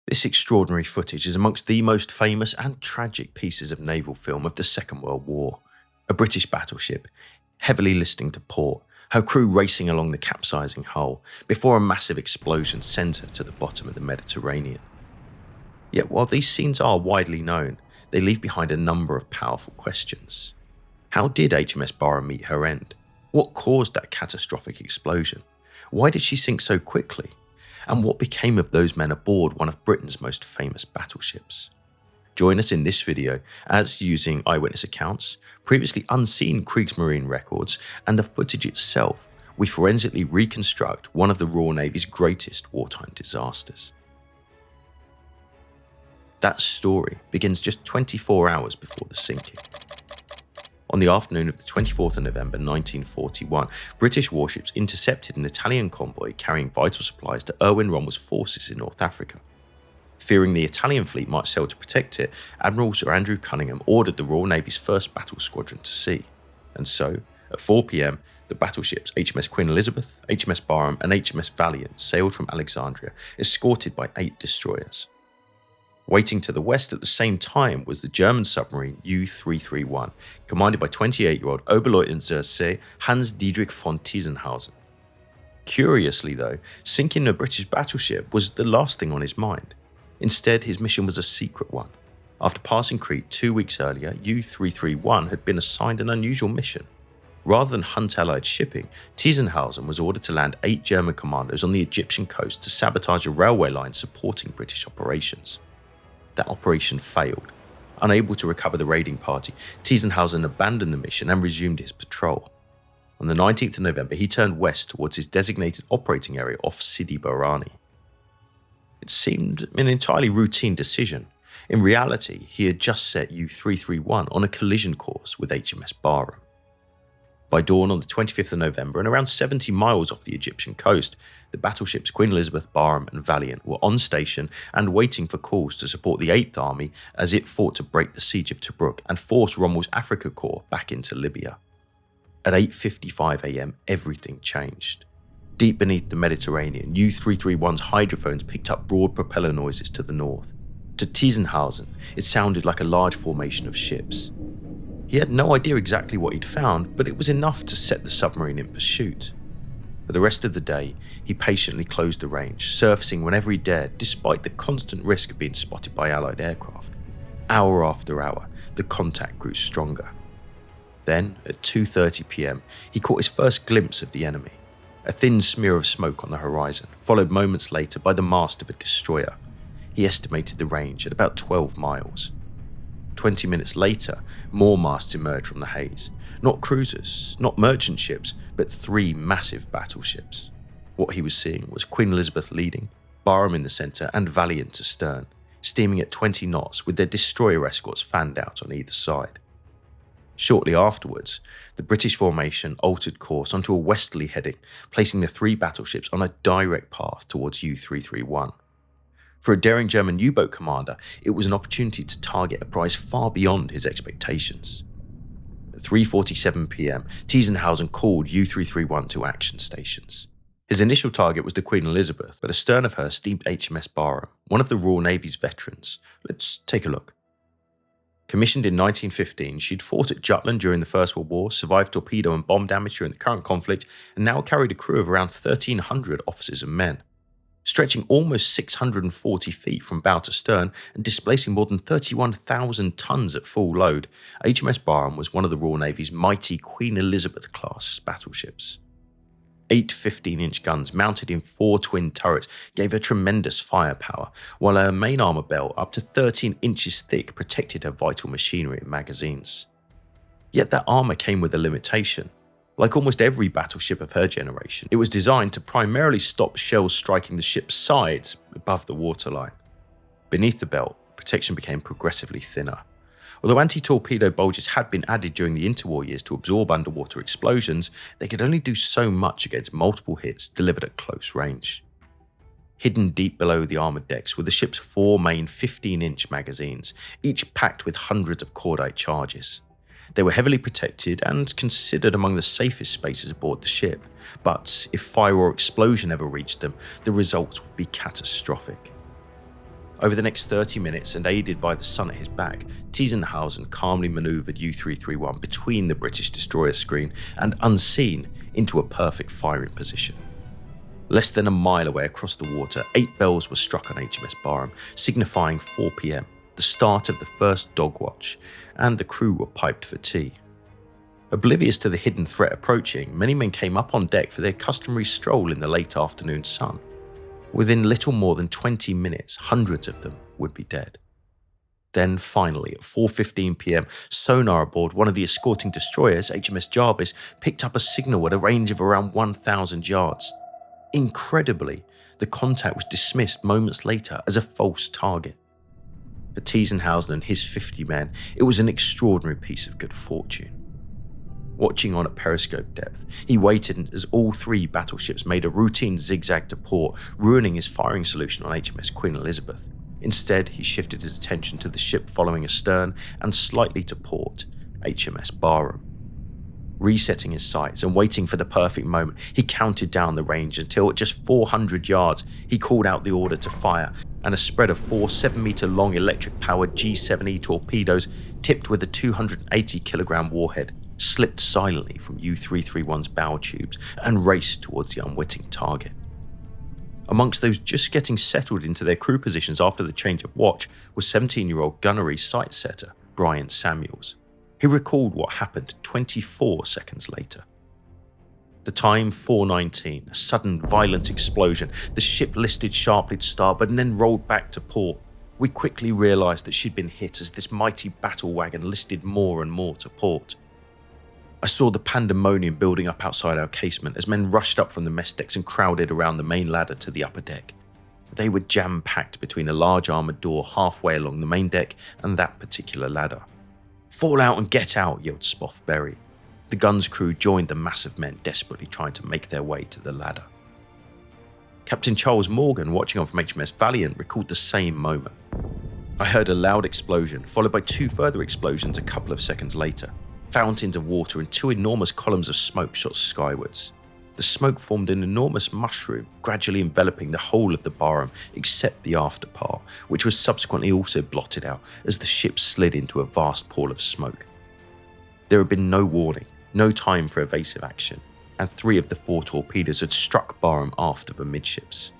This extraordinary footage is amongst the most famous and tragic pieces of naval film of the Second World War. A British battleship, heavily listing to port, her crew racing along the capsizing hull before a massive explosion sends her to the bottom of the Mediterranean. Yet while these scenes are widely known, they leave behind a number of powerful questions. How did HMS Barham meet her end? What caused that catastrophic explosion? Why did she sink so quickly? And what became of those men aboard one of Britain's most famous battleships? Join us in this video as, using eyewitness accounts, previously unseen Kriegsmarine records, and the footage itself, we forensically reconstruct one of the Royal Navy's greatest wartime disasters. That story begins just 24 hours before the sinking. On the afternoon of the 24th of November 1941, British warships intercepted an Italian convoy carrying vital supplies to Erwin Rommel's forces in North Africa. Fearing the Italian fleet might sail to protect it, Admiral Sir Andrew Cunningham ordered the Royal Navy's 1st Battle Squadron to sea. And so, at 4 p.m, the battleships HMS Queen Elizabeth, HMS Barham and HMS Valiant sailed from Alexandria, escorted by 8 destroyers. Waiting to the west at the same time was the German submarine U-331, commanded by 28-year-old Oberleutnant zur See Hans Dietrich von Tiesenhausen. Curiously though, sinking a British battleship was the last thing on his mind. Instead, his mission was a secret one. After passing Crete 2 weeks earlier, U-331 had been assigned an unusual mission. Rather than hunt Allied shipping, Tiesenhausen was ordered to land 8 German commandos on the Egyptian coast to sabotage a railway line supporting British operations. That operation failed. Unable to recover the raiding party, Tiesenhausen abandoned the mission and resumed his patrol. On the 19th of November, he turned west towards his designated operating area off Sidi Barrani. It seemed an entirely routine decision. In reality, he had just set U-331 on a collision course with HMS Barham. By dawn on the 25th of November, and around 70 miles off the Egyptian coast, the battleships Queen Elizabeth, Barham and Valiant were on station and waiting for calls to support the 8th Army as it fought to break the siege of Tobruk and force Rommel's Africa Corps back into Libya. At 8:55 a.m, everything changed. Deep beneath the Mediterranean, U-331's hydrophones picked up broad propeller noises to the north. To Tiesenhausen, it sounded like a large formation of ships. He had no idea exactly what he'd found, but it was enough to set the submarine in pursuit. For the rest of the day, he patiently closed the range, surfacing whenever he dared, despite the constant risk of being spotted by Allied aircraft. Hour after hour, the contact grew stronger. Then, at 2:30 p.m, he caught his first glimpse of the enemy. A thin smear of smoke on the horizon, followed moments later by the mast of a destroyer. He estimated the range at about 12 miles. 20 minutes later, more masts emerged from the haze. Not cruisers, not merchant ships, but 3 massive battleships. What he was seeing was Queen Elizabeth leading, Barham in the centre and Valiant astern, steaming at 20 knots with their destroyer escorts fanned out on either side. Shortly afterwards, the British formation altered course onto a westerly heading, placing the 3 battleships on a direct path towards U-331. For a daring German U-boat commander, it was an opportunity to target a prize far beyond his expectations. At 3:47 p.m, Tiesenhausen called U-331 to action stations. His initial target was the Queen Elizabeth, but astern of her steamed HMS Barham, one of the Royal Navy's veterans. Let's take a look. Commissioned in 1915, she'd fought at Jutland during the First World War, survived torpedo and bomb damage during the current conflict, and now carried a crew of around 1,300 officers and men. Stretching almost 640 feet from bow to stern and displacing more than 31,000 tons at full load, HMS Barham was one of the Royal Navy's mighty Queen Elizabeth-class battleships. 8 15-inch guns mounted in 4 twin turrets gave her tremendous firepower, while her main armour belt, up to 13 inches thick, protected her vital machinery and magazines. Yet that armour came with a limitation. Like almost every battleship of her generation, it was designed to primarily stop shells striking the ship's sides above the waterline. Beneath the belt, protection became progressively thinner. Although anti-torpedo bulges had been added during the interwar years to absorb underwater explosions, they could only do so much against multiple hits delivered at close range. Hidden deep below the armoured decks were the ship's 4 main 15-inch magazines, each packed with hundreds of cordite charges. They were heavily protected and considered among the safest spaces aboard the ship, but if fire or explosion ever reached them, the results would be catastrophic. Over the next 30 minutes, and aided by the sun at his back, Tiesenhausen calmly manoeuvred U-331 between the British destroyer screen and, unseen, into a perfect firing position. Less than a mile away across the water, 8 bells were struck on HMS Barham, signifying 4 p.m, the start of the first dog watch, and the crew were piped for tea. Oblivious to the hidden threat approaching, many men came up on deck for their customary stroll in the late afternoon sun. Within little more than 20 minutes, hundreds of them would be dead. Then finally, at 4:15 p.m, sonar aboard one of the escorting destroyers, HMS Jarvis, picked up a signal at a range of around 1,000 yards. Incredibly, the contact was dismissed moments later as a false target. For Tiesenhausen and his 50 men, it was an extraordinary piece of good fortune. Watching on at periscope depth, he waited as all 3 battleships made a routine zigzag to port, ruining his firing solution on HMS Queen Elizabeth. Instead, he shifted his attention to the ship following astern and slightly to port, HMS Barham. Resetting his sights and waiting for the perfect moment, he counted down the range until at just 400 yards, he called out the order to fire, and a spread of 4 7-meter-long electric-powered G7E torpedoes, tipped with a 280-kilogram warhead, slipped silently from U-331's bow tubes and raced towards the unwitting target. Amongst those just getting settled into their crew positions after the change of watch was 17-year-old gunnery sight setter Brian Samuels. He recalled what happened 24 seconds later. The time 4:19, a sudden violent explosion. The ship listed sharply to starboard and then rolled back to port. We quickly realised that she'd been hit as this mighty battle wagon listed more and more to port. I saw the pandemonium building up outside our casement as men rushed up from the mess decks and crowded around the main ladder to the upper deck. They were jam-packed between a large armoured door halfway along the main deck and that particular ladder. "Fall out and get out," yelled Spoff Berry. The gun's crew joined the mass of men desperately trying to make their way to the ladder. Captain Charles Morgan, watching on from HMS Valiant, recalled the same moment. "I heard a loud explosion, followed by 2 further explosions a couple of seconds later. Fountains of water and 2 enormous columns of smoke shot skywards. The smoke formed an enormous mushroom, gradually enveloping the whole of the Barham except the after part, which was subsequently also blotted out as the ship slid into a vast pall of smoke. There had been no warning, no time for evasive action, and 3 of the 4 torpedoes had struck Barham aft of amidships.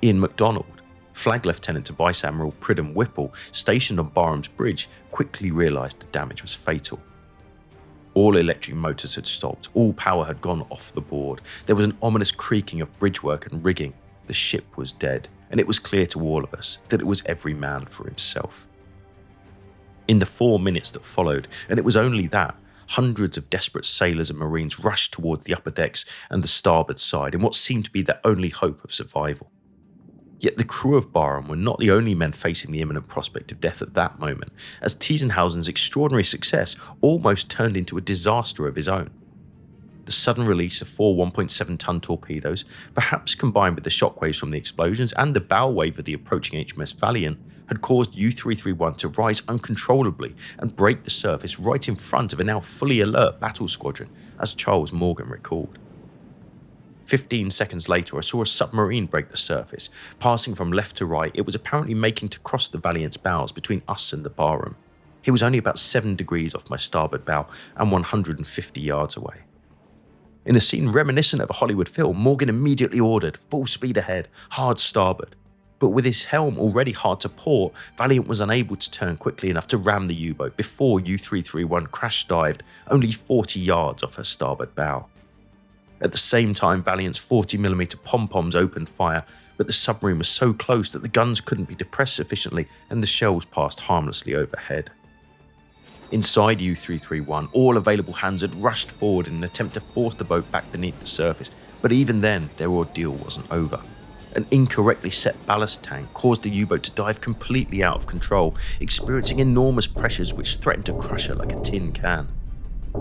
Ian MacDonald, Flag Lieutenant to Vice Admiral Pridham Whipple, stationed on Barham's bridge, quickly realised the damage was fatal. All electric motors had stopped, all power had gone off the board. There was an ominous creaking of bridgework and rigging. The ship was dead, and it was clear to all of us that it was every man for himself. In the 4 minutes that followed, and it was only that, hundreds of desperate sailors and marines rushed towards the upper decks and the starboard side in what seemed to be their only hope of survival. Yet the crew of Barham were not the only men facing the imminent prospect of death at that moment, as Tiesenhausen's extraordinary success almost turned into a disaster of his own. The sudden release of 4 1.7-ton torpedoes, perhaps combined with the shockwaves from the explosions and the bow wave of the approaching HMS Valiant, had caused U-331 to rise uncontrollably and break the surface right in front of a now fully alert battle squadron, as Charles Morgan recalled. 15 seconds later, I saw a submarine break the surface. Passing from left to right, it was apparently making to cross the Valiant's bows between us and the Barham. He was only about 7 degrees off my starboard bow and 150 yards away. In a scene reminiscent of a Hollywood film, Morgan immediately ordered full speed ahead, hard starboard. But with his helm already hard to port, Valiant was unable to turn quickly enough to ram the U-boat before U-331 crash-dived only 40 yards off her starboard bow. At the same time, Valiant's 40mm pom-poms opened fire, but the submarine was so close that the guns couldn't be depressed sufficiently and the shells passed harmlessly overhead. Inside U-331, all available hands had rushed forward in an attempt to force the boat back beneath the surface, but even then, their ordeal wasn't over. An incorrectly set ballast tank caused the U-boat to dive completely out of control, experiencing enormous pressures which threatened to crush her like a tin can.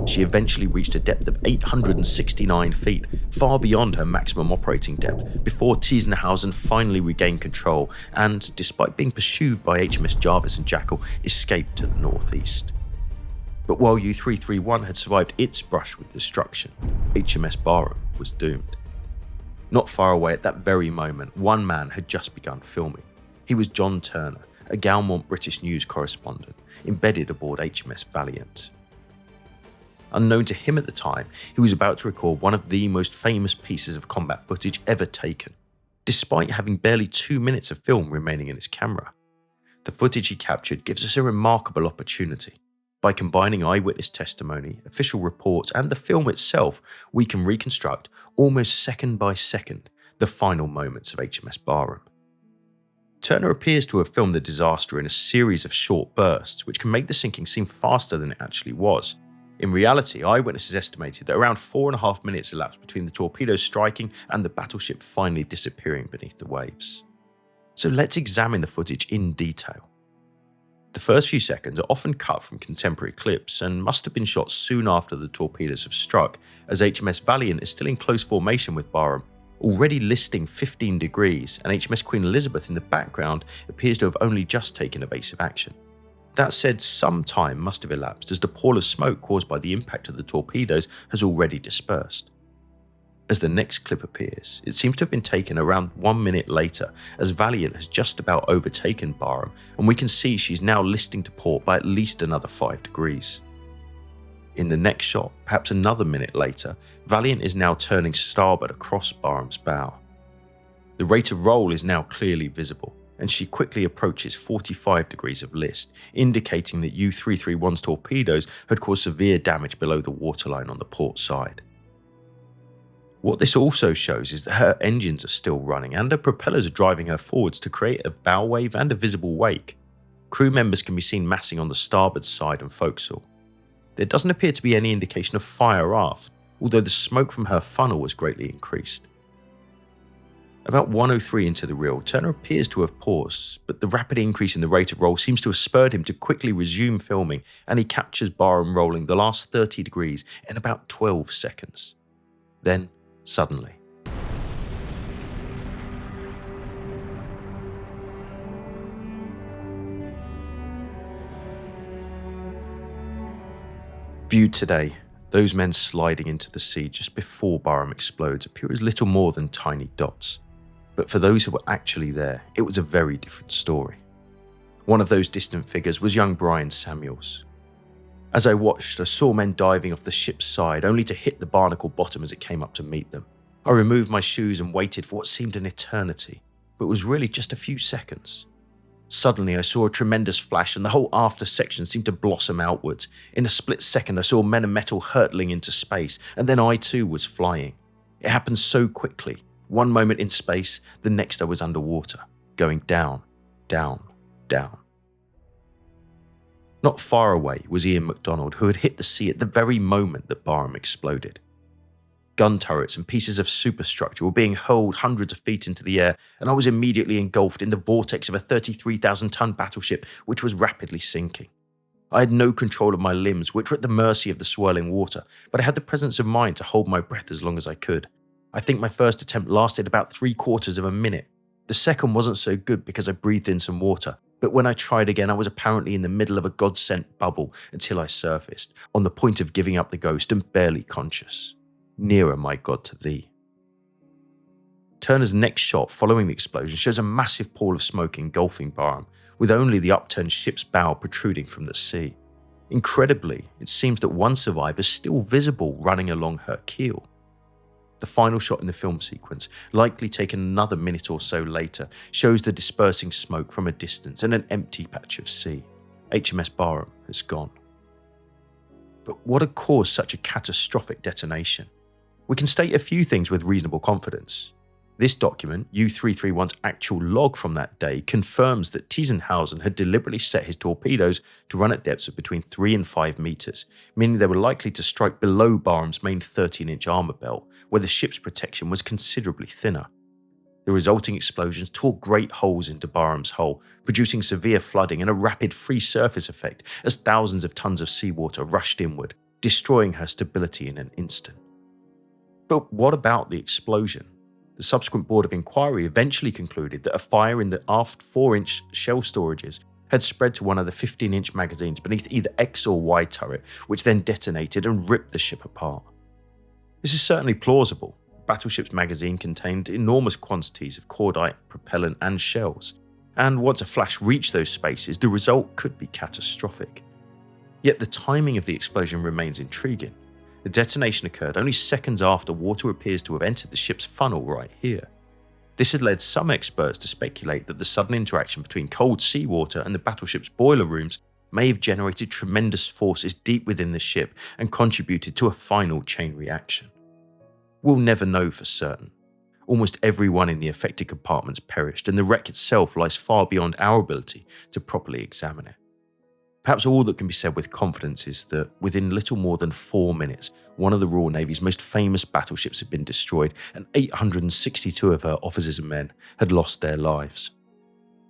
She eventually reached a depth of 869 feet, far beyond her maximum operating depth, before Tiesenhausen finally regained control and, despite being pursued by HMS Jarvis and Jackal, escaped to the northeast. But while U-331 had survived its brush with destruction, HMS Barham was doomed. Not far away at that very moment, one man had just begun filming. He was John Turner, a Gaumont British news correspondent, embedded aboard HMS Valiant. Unknown to him at the time, he was about to record one of the most famous pieces of combat footage ever taken, despite having barely 2 minutes of film remaining in his camera. The footage he captured gives us a remarkable opportunity. By combining eyewitness testimony, official reports, and the film itself, we can reconstruct, almost second by second, the final moments of HMS Barham. Turner appears to have filmed the disaster in a series of short bursts, which can make the sinking seem faster than it actually was. In reality, eyewitnesses estimated that around 4.5 minutes elapsed between the torpedoes striking and the battleship finally disappearing beneath the waves. So let's examine the footage in detail. The first few seconds are often cut from contemporary clips and must have been shot soon after the torpedoes have struck, as HMS Valiant is still in close formation with Barham, already listing 15 degrees, and HMS Queen Elizabeth in the background appears to have only just taken evasive action. That said, some time must have elapsed as the pall of smoke caused by the impact of the torpedoes has already dispersed. As the next clip appears, it seems to have been taken around 1 minute later, as Valiant has just about overtaken Barham, and we can see she's now listing to port by at least another 5 degrees. In the next shot, perhaps another minute later, Valiant is now turning starboard across Barham's bow. The rate of roll is now clearly visible, and she quickly approaches 45 degrees of list, indicating that U-331's torpedoes had caused severe damage below the waterline on the port side. What this also shows is that her engines are still running and her propellers are driving her forwards to create a bow wave and a visible wake. Crew members can be seen massing on the starboard side and forecastle. There doesn't appear to be any indication of fire aft, although the smoke from her funnel was greatly increased. About 1:03 into the reel, Turner appears to have paused, but the rapid increase in the rate of roll seems to have spurred him to quickly resume filming, and he captures Barham rolling the last 30 degrees in about 12 seconds. Then, suddenly, viewed today, those men sliding into the sea just before Barham explodes appear as little more than tiny dots. But for those who were actually there, it was a very different story. One of those distant figures was young Brian Samuels. As I watched, I saw men diving off the ship's side, only to hit the barnacle bottom as it came up to meet them. I removed my shoes and waited for what seemed an eternity, but was really just a few seconds. Suddenly, I saw a tremendous flash and the whole after section seemed to blossom outwards. In a split second, I saw men and metal hurtling into space, and then I too was flying. It happened so quickly. One moment in space, the next I was underwater, going down, down, down. Not far away was Ian MacDonald, who had hit the sea at the very moment that Barham exploded. Gun turrets and pieces of superstructure were being hurled hundreds of feet into the air, and I was immediately engulfed in the vortex of a 33,000-ton battleship which was rapidly sinking. I had no control of my limbs, which were at the mercy of the swirling water, but I had the presence of mind to hold my breath as long as I could. I think my first attempt lasted about 3/4 of a minute. The second wasn't so good because I breathed in some water, but when I tried again, I was apparently in the middle of a God-sent bubble until I surfaced, on the point of giving up the ghost and barely conscious. Nearer, my God, to thee. Turner's next shot following the explosion shows a massive pall of smoke engulfing Barham, with only the upturned ship's bow protruding from the sea. Incredibly, it seems that one survivor is still visible running along her keel. The final shot in the film sequence, likely taken another minute or so later, shows the dispersing smoke from a distance and an empty patch of sea. HMS Barham has gone. But what had caused such a catastrophic detonation? We can state a few things with reasonable confidence. This document, U-331's actual log from that day, confirms that Tiesenhausen had deliberately set his torpedoes to run at depths of between 3 and 5 meters, meaning they were likely to strike below Barham's main 13-inch armor belt, where the ship's protection was considerably thinner. The resulting explosions tore great holes into Barham's hull, producing severe flooding and a rapid free surface effect as thousands of tons of seawater rushed inward, destroying her stability in an instant. But what about the explosion? The subsequent Board of Inquiry eventually concluded that a fire in the aft 4-inch shell storages had spread to one of the 15-inch magazines beneath either X or Y turret, which then detonated and ripped the ship apart. This is certainly plausible. The battleship's magazine contained enormous quantities of cordite, propellant and shells, and once a flash reached those spaces, the result could be catastrophic. Yet the timing of the explosion remains intriguing. The detonation occurred only seconds after water appears to have entered the ship's funnel right here. This had led some experts to speculate that the sudden interaction between cold seawater and the battleship's boiler rooms may have generated tremendous forces deep within the ship and contributed to a final chain reaction. We'll never know for certain. Almost everyone in the affected compartments perished, and the wreck itself lies far beyond our ability to properly examine it. Perhaps all that can be said with confidence is that within little more than 4 minutes, one of the Royal Navy's most famous battleships had been destroyed, and 862 of her officers and men had lost their lives.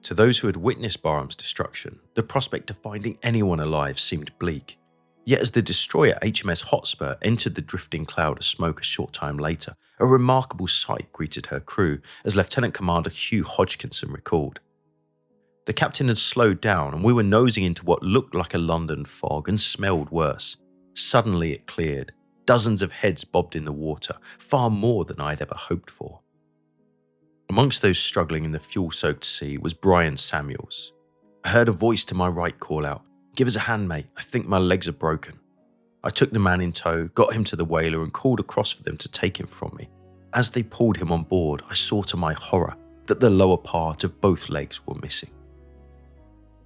To those who had witnessed Barham's destruction, the prospect of finding anyone alive seemed bleak. Yet as the destroyer HMS Hotspur entered the drifting cloud of smoke a short time later, a remarkable sight greeted her crew, as Lieutenant Commander Hugh Hodgkinson recalled. The captain had slowed down, and we were nosing into what looked like a London fog and smelled worse. Suddenly it cleared. Dozens of heads bobbed in the water, far more than I'd ever hoped for. Amongst those struggling in the fuel-soaked sea was Brian Samuels. I heard a voice to my right call out, "Give us a hand, mate. I think my legs are broken." I took the man in tow, got him to the whaler and called across for them to take him from me. As they pulled him on board, I saw to my horror that the lower part of both legs were missing.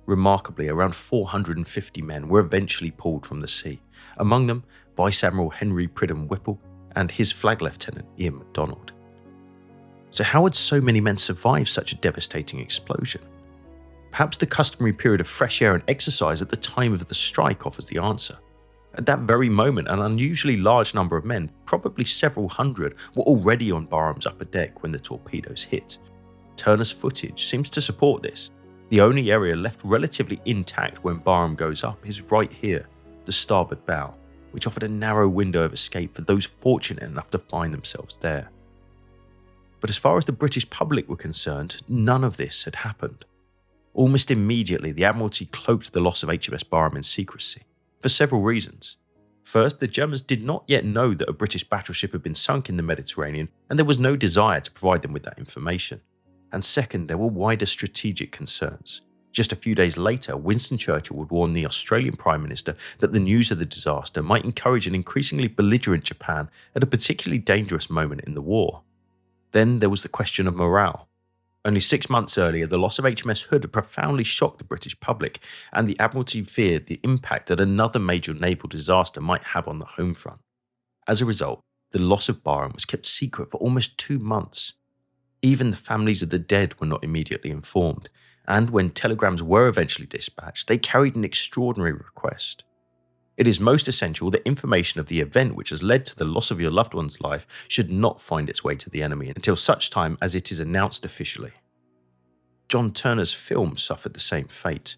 Remarkably, around 450 men were eventually pulled from the sea, among them Vice Admiral Henry Pridham Whipple and his flag lieutenant Ian MacDonald. So how had so many men survived such a devastating explosion? Perhaps the customary period of fresh air and exercise at the time of the strike offers the answer. At that very moment, an unusually large number of men, probably several hundred, were already on Barham's upper deck when the torpedoes hit. Turner's footage seems to support this. The only area left relatively intact when Barham goes up is right here, the starboard bow, which offered a narrow window of escape for those fortunate enough to find themselves there. But as far as the British public were concerned, none of this had happened. Almost immediately, the Admiralty cloaked the loss of HMS Barham in secrecy, for several reasons. First, the Germans did not yet know that a British battleship had been sunk in the Mediterranean, and there was no desire to provide them with that information. And second, there were wider strategic concerns. Just a few days later, Winston Churchill would warn the Australian Prime Minister that the news of the disaster might encourage an increasingly belligerent Japan at a particularly dangerous moment in the war. Then there was the question of morale. Only 6 months earlier, the loss of HMS Hood had profoundly shocked the British public, and the Admiralty feared the impact that another major naval disaster might have on the home front. As a result, the loss of Barham was kept secret for almost 2 months. Even the families of the dead were not immediately informed, and when telegrams were eventually dispatched, they carried an extraordinary request. It is most essential that information of the event which has led to the loss of your loved one's life should not find its way to the enemy until such time as it is announced officially. John Turner's film suffered the same fate.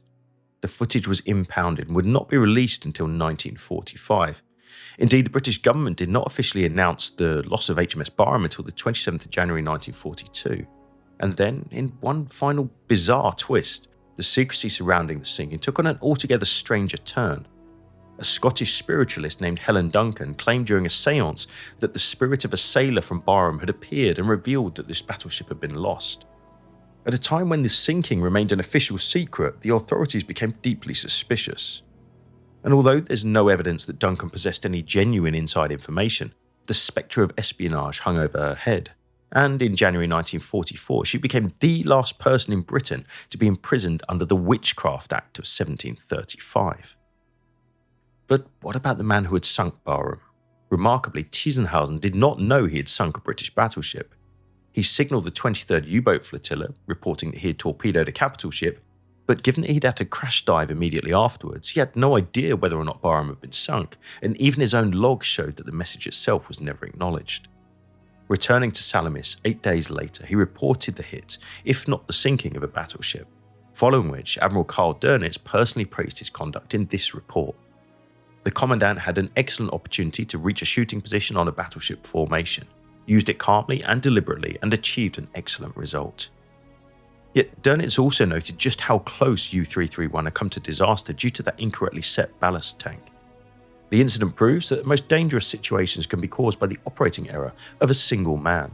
The footage was impounded and would not be released until 1945. Indeed, the British government did not officially announce the loss of HMS Barham until the 27th of January 1942. And then, in one final bizarre twist, the secrecy surrounding the sinking took on an altogether stranger turn. A Scottish spiritualist named Helen Duncan claimed during a séance that the spirit of a sailor from Barham had appeared and revealed that this battleship had been lost. At a time when the sinking remained an official secret, the authorities became deeply suspicious. And although there's no evidence that Duncan possessed any genuine inside information, the spectre of espionage hung over her head. And in January 1944, she became the last person in Britain to be imprisoned under the Witchcraft Act of 1735. But what about the man who had sunk Barham? Remarkably, Tyzenhausen did not know he had sunk a British battleship. He signalled the 23rd U-boat flotilla, reporting that he had torpedoed a capital ship, but given that he'd had to crash dive immediately afterwards, he had no idea whether or not Barham had been sunk, and even his own log showed that the message itself was never acknowledged. Returning to Salamis 8 days later, he reported the hit, if not the sinking of a battleship, following which Admiral Karl Dönitz personally praised his conduct in this report. The commandant had an excellent opportunity to reach a shooting position on a battleship formation, used it calmly and deliberately, and achieved an excellent result. Yet Dönitz also noted just how close U-331 had come to disaster due to that incorrectly set ballast tank. The incident proves that the most dangerous situations can be caused by the operating error of a single man.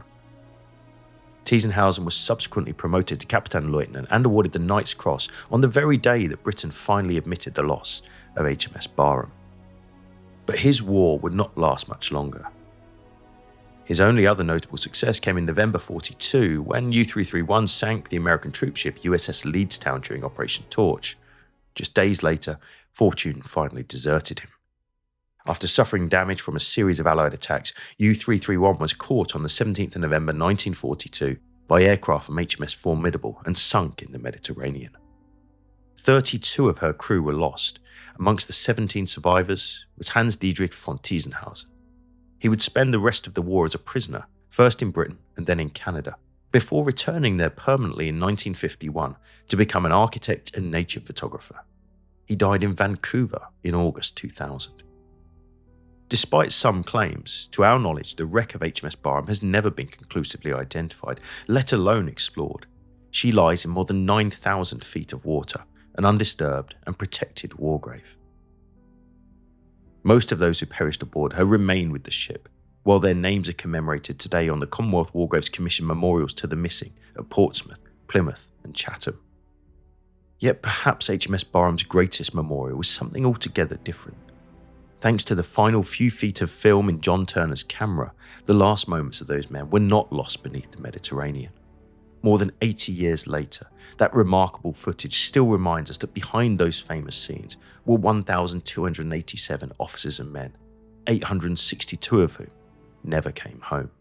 Tiesenhausen was subsequently promoted to Kapitänleutnant and awarded the Knight's Cross on the very day that Britain finally admitted the loss of HMS Barham. But his war would not last much longer. His only other notable success came in November 1942 when U-331 sank the American troopship USS Leedstown during Operation Torch. Just days later, fortune finally deserted him. After suffering damage from a series of Allied attacks, U-331 was caught on the 17th of November 1942 by aircraft from HMS Formidable and sunk in the Mediterranean. 32 of her crew were lost. Amongst the 17 survivors was Hans Dietrich von Tiesenhausen. He would spend the rest of the war as a prisoner, first in Britain and then in Canada, before returning there permanently in 1951 to become an architect and nature photographer. He died in Vancouver in August 2000. Despite some claims, to our knowledge, the wreck of HMS Barham has never been conclusively identified, let alone explored. She lies in more than 9,000 feet of water, an undisturbed and protected war grave. Most of those who perished aboard her remain with the ship, while their names are commemorated today on the Commonwealth War Graves Commission memorials to the missing at Portsmouth, Plymouth and Chatham. Yet perhaps HMS Barham's greatest memorial was something altogether different. Thanks to the final few feet of film in John Turner's camera, the last moments of those men were not lost beneath the Mediterranean. More than 80 years later, that remarkable footage still reminds us that behind those famous scenes were 1,287 officers and men, 862 of whom never came home.